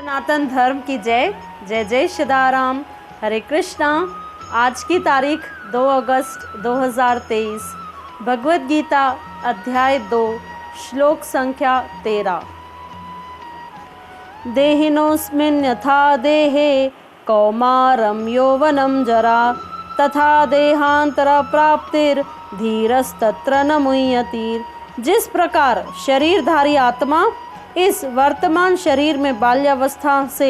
सनातन धर्म की जय जय जय सीताराम। हरे कृष्णा। आज की तारीख 2 अगस्त 2023। भगवद गीता अध्याय 2 श्लोक संख्या 13। देहिनोऽस्मिन् यथा देहे कौमारं यौवनं जरा तथा देहांतर प्राप्तिर धीरस्तत्र न मुह्यति। जिस प्रकार शरीरधारी आत्मा इस वर्तमान शरीर में बाल्यावस्था से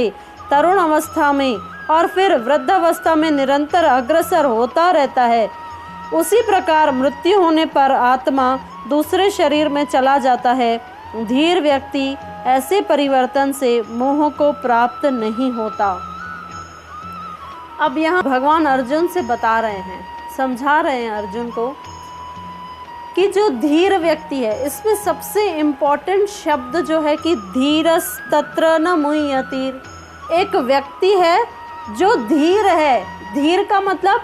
तरुण अवस्था में और फिर वृद्धावस्था में निरंतर अग्रसर होता रहता है, उसी प्रकार मृत्यु होने पर आत्मा दूसरे शरीर में चला जाता है। धीर व्यक्ति ऐसे परिवर्तन से मोह को प्राप्त नहीं होता। अब यहाँ भगवान अर्जुन से बता रहे हैं, समझा रहे हैं अर्जुन को कि जो धीर व्यक्ति है, इसमें सबसे इम्पोर्टेंट शब्द जो है कि धीरस्तत्र न मुह्यति। एक व्यक्ति है जो धीर है। धीर का मतलब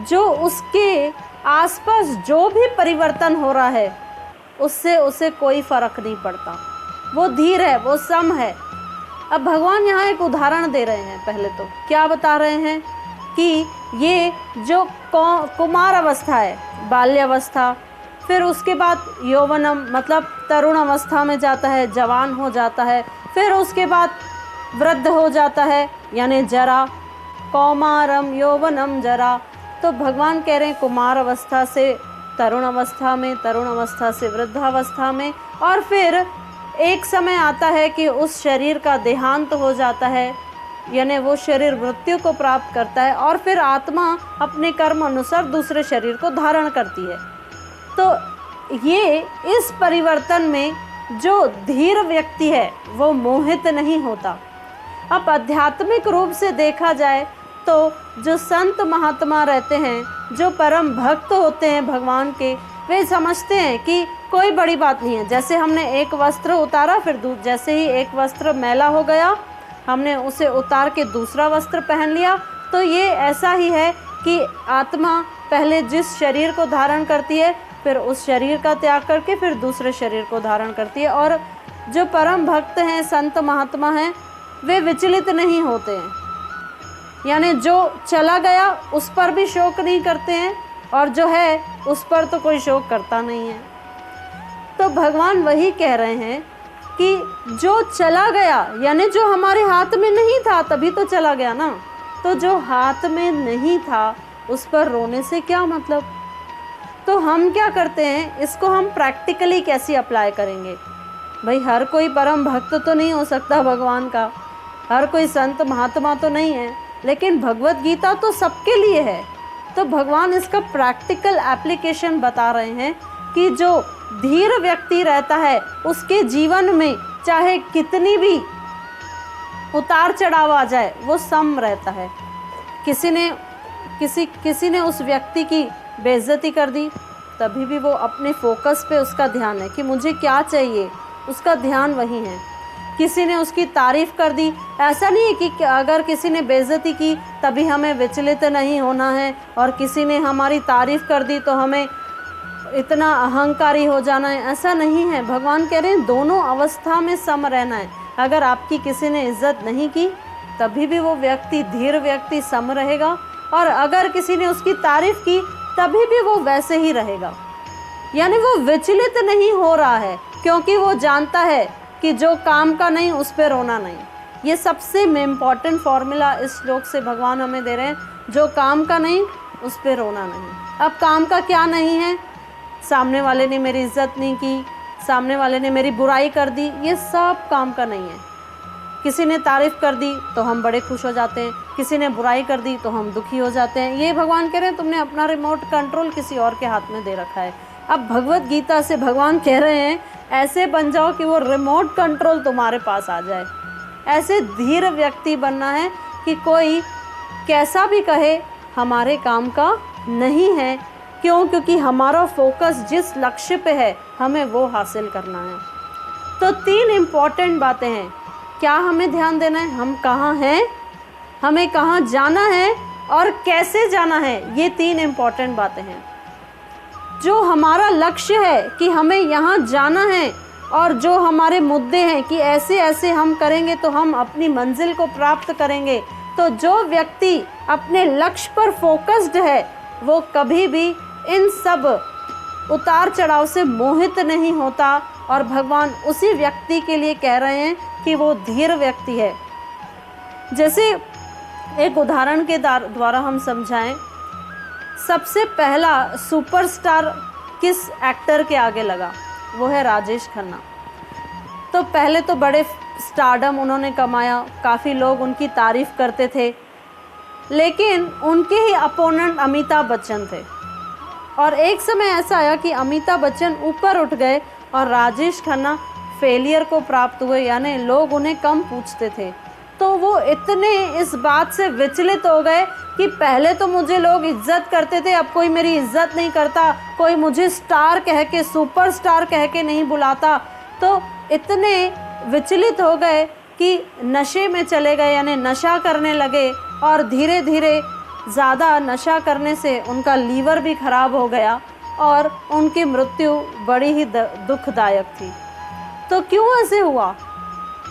जो उसके आसपास जो भी परिवर्तन हो रहा है उससे उसे कोई फर्क नहीं पड़ता। वो धीर है, वो सम है। अब भगवान यहाँ एक उदाहरण दे रहे हैं। पहले तो क्या बता रहे हैं कि ये जो कुमार अवस्था है, बाल्यावस्था, फिर उसके बाद यौवनम मतलब तरुण अवस्था में जाता है, जवान हो जाता है, फिर उसके बाद वृद्ध हो जाता है यानी जरा। कौमारम यौवनम जरा। तो भगवान कह रहे हैं कुमार अवस्था से तरुण अवस्था में, तरुण अवस्था से वृद्धावस्था में, और फिर एक समय आता है कि उस शरीर का देहांत हो जाता है यानी वो शरीर मृत्यु को प्राप्त करता है, और फिर आत्मा अपने कर्म अनुसार दूसरे शरीर को धारण करती है। तो ये इस परिवर्तन में जो धीर व्यक्ति है वो मोहित नहीं होता। अब आध्यात्मिक रूप से देखा जाए तो जो संत महात्मा रहते हैं, जो परम भक्त होते हैं भगवान के, वे समझते हैं कि कोई बड़ी बात नहीं है। जैसे हमने एक वस्त्र उतारा, फिर जैसे ही एक वस्त्र मैला हो गया हमने उसे उतार के दूसरा वस्त्र पहन लिया। तो ये ऐसा ही है कि आत्मा पहले जिस शरीर को धारण करती है, फिर उस शरीर का त्याग करके फिर दूसरे शरीर को धारण करती है। और जो परम भक्त हैं, संत महात्मा हैं, वे विचलित नहीं होते हैं, यानी जो चला गया उस पर भी शोक नहीं करते हैं और जो है उस पर तो कोई शोक करता नहीं है। तो भगवान वही कह रहे हैं कि जो चला गया यानी जो हमारे हाथ में नहीं था तभी तो चला गया ना। तो जो हाथ में नहीं था उस पर रोने से क्या मतलब। तो हम क्या करते हैं, इसको हम प्रैक्टिकली कैसे अप्लाई करेंगे। भाई हर कोई परम भक्त तो नहीं हो सकता भगवान का, हर कोई संत महात्मा तो नहीं है, लेकिन भगवद गीता तो सबके लिए है। तो भगवान इसका प्रैक्टिकल एप्लीकेशन बता रहे हैं कि जो धीर व्यक्ति रहता है उसके जीवन में चाहे कितनी भी उतार चढ़ाव आ जाए वो सम रहता है। किसी ने उस व्यक्ति की बेइज्जती कर दी, तभी भी वो अपने फोकस पे उसका ध्यान है कि मुझे क्या चाहिए, उसका ध्यान वही है। किसी ने उसकी तारीफ़ कर दी, ऐसा नहीं है कि अगर किसी ने बेइज्जती की तभी हमें विचलित नहीं होना है, और किसी ने हमारी तारीफ़ कर दी तो हमें इतना अहंकारी हो जाना है, ऐसा नहीं है। भगवान कह रहे हैं दोनों अवस्था में सम रहना है। अगर आपकी किसी ने इज्जत नहीं की तभी भी वो व्यक्ति, धीर व्यक्ति, सम रहेगा, और अगर किसी ने उसकी तारीफ़ की तभी भी वो वैसे ही रहेगा, यानी वो विचलित नहीं हो रहा है, क्योंकि वो जानता है कि जो काम का नहीं उस पर रोना नहीं। ये सबसे इम्पॉर्टेंट फॉर्मूला इस श्लोक से भगवान हमें दे रहे हैं, जो काम का नहीं उस पर रोना नहीं। अब काम का क्या नहीं है, सामने वाले ने मेरी इज्जत नहीं की, सामने वाले ने मेरी बुराई कर दी, ये सब काम का नहीं है। किसी ने तारीफ़ कर दी तो हम बड़े खुश हो जाते हैं, किसी ने बुराई कर दी तो हम दुखी हो जाते हैं। ये भगवान कह रहे हैं तुमने अपना रिमोट कंट्रोल किसी और के हाथ में दे रखा है। अब भगवद गीता से भगवान कह रहे हैं ऐसे बन जाओ कि वो रिमोट कंट्रोल तुम्हारे पास आ जाए। ऐसे धीर व्यक्ति बनना है कि कोई कैसा भी कहे हमारे काम का नहीं है। क्यों? क्योंकि हमारा फोकस जिस लक्ष्य पे है हमें वो हासिल करना है। तो 3 इम्पॉर्टेंट बातें हैं। क्या हमें ध्यान देना है, हम कहाँ हैं, हमें कहाँ जाना है और कैसे जाना है, ये 3 इम्पॉर्टेंट बातें हैं। जो हमारा लक्ष्य है कि हमें यहाँ जाना है, और जो हमारे मुद्दे हैं कि ऐसे ऐसे हम करेंगे तो हम अपनी मंजिल को प्राप्त करेंगे, तो जो व्यक्ति अपने लक्ष्य पर फोकस्ड है वो कभी भी इन सब उतार चढ़ाव से मोहित नहीं होता। और भगवान उसी व्यक्ति के लिए कह रहे हैं कि वो धीर व्यक्ति है। जैसे एक उदाहरण के द्वारा हम समझाएं, सबसे पहला सुपरस्टार किस एक्टर के आगे लगा? वो है राजेश खन्ना। तो पहले तो बड़े स्टारडम उन्होंने कमाया, काफ़ी लोग उनकी तारीफ़ करते थे, लेकिन उनके ही अपोनेंट अमिताभ बच्चन थे। और एक समय ऐसा आया कि अमिताभ बच्चन ऊपर उठ गए और राजेश खन्ना फेलियर को प्राप्त हुए, यानी लोग उन्हें कम पूछते थे। तो वो इतने इस बात से विचलित हो गए कि पहले तो मुझे लोग इज्जत करते थे, अब कोई मेरी इज्जत नहीं करता, कोई मुझे स्टार कह के, सुपरस्टार कह के नहीं बुलाता। तो इतने विचलित हो गए कि नशे में चले गए, यानी नशा करने लगे। और धीरे धीरे ज़्यादा नशा करने से उनका लीवर भी ख़राब हो गया और उनकी मृत्यु बड़ी ही दुखदायक थी। तो क्यों ऐसे हुआ?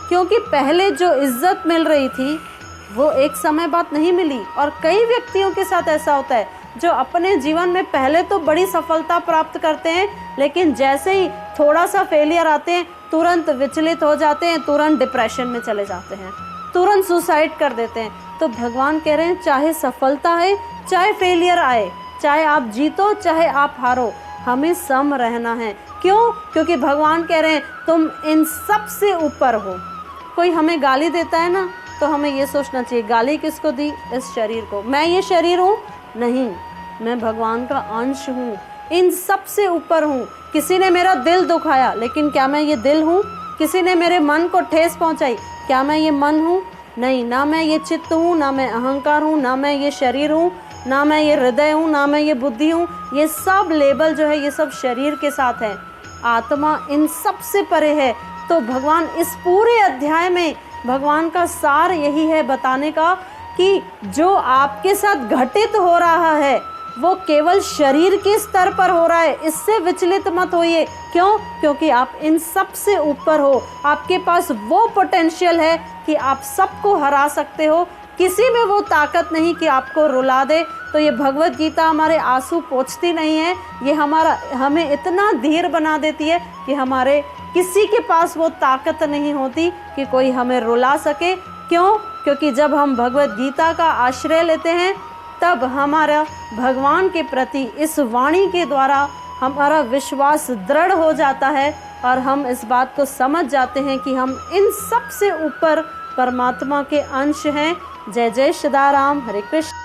क्योंकि पहले जो इज्जत मिल रही थी वो एक समय बाद नहीं मिली। और कई व्यक्तियों के साथ ऐसा होता है जो अपने जीवन में पहले तो बड़ी सफलता प्राप्त करते हैं, लेकिन जैसे ही थोड़ा सा फेलियर आते हैं तुरंत विचलित हो जाते हैं, तुरंत डिप्रेशन में चले जाते हैं, तुरंत सुसाइड कर देते हैं। तो भगवान कह रहे हैं चाहे सफलता है, चाहे फेलियर आए, चाहे आप जीतो, चाहे आप हारो, हमें सम रहना है। क्यों? क्योंकि भगवान कह रहे हैं तुम इन सब से ऊपर हो। कोई हमें गाली देता है ना, तो हमें ये सोचना चाहिए गाली किसको दी? इस शरीर को। मैं ये शरीर हूँ? नहीं, मैं भगवान का अंश हूँ, इन सब से ऊपर हूँ। किसी ने मेरा दिल दुखाया, लेकिन क्या मैं ये दिल हूँ? किसी ने मेरे मन को ठेस पहुँचाई, क्या मैं ये मन हूँ? नहीं, ना मैं ये चित्त हूँ, ना मैं अहंकार हूँ, ना मैं ये शरीर हूँ, ना मैं ये हृदय हूँ, ना मैं ये बुद्धि हूँ। ये सब लेबल जो है ये सब शरीर के साथ है। आत्मा इन सब से परे है। तो भगवान इस पूरे अध्याय में भगवान का सार यही है बताने का कि जो आपके साथ घटित हो रहा है वो केवल शरीर के स्तर पर हो रहा है, इससे विचलित मत होइए। क्यों? क्योंकि आप इन सब से ऊपर हो। आपके पास वो पोटेंशियल है कि आप सबको हरा सकते हो। किसी में वो ताकत नहीं कि आपको रुला दे। तो ये भगवत गीता हमारे आंसू पोंछती नहीं है, ये हमें इतना धीर बना देती है कि हमारे किसी के पास वो ताकत नहीं होती कि कोई हमें रुला सके। क्यों? क्योंकि जब हम भगवत गीता का आश्रय लेते हैं तब हमारा भगवान के प्रति इस वाणी के द्वारा हमारा विश्वास दृढ़ हो जाता है और हम इस बात को समझ जाते हैं कि हम इन सब से ऊपर परमात्मा के अंश हैं। जय जय श्रीराम। हरे कृष्ण।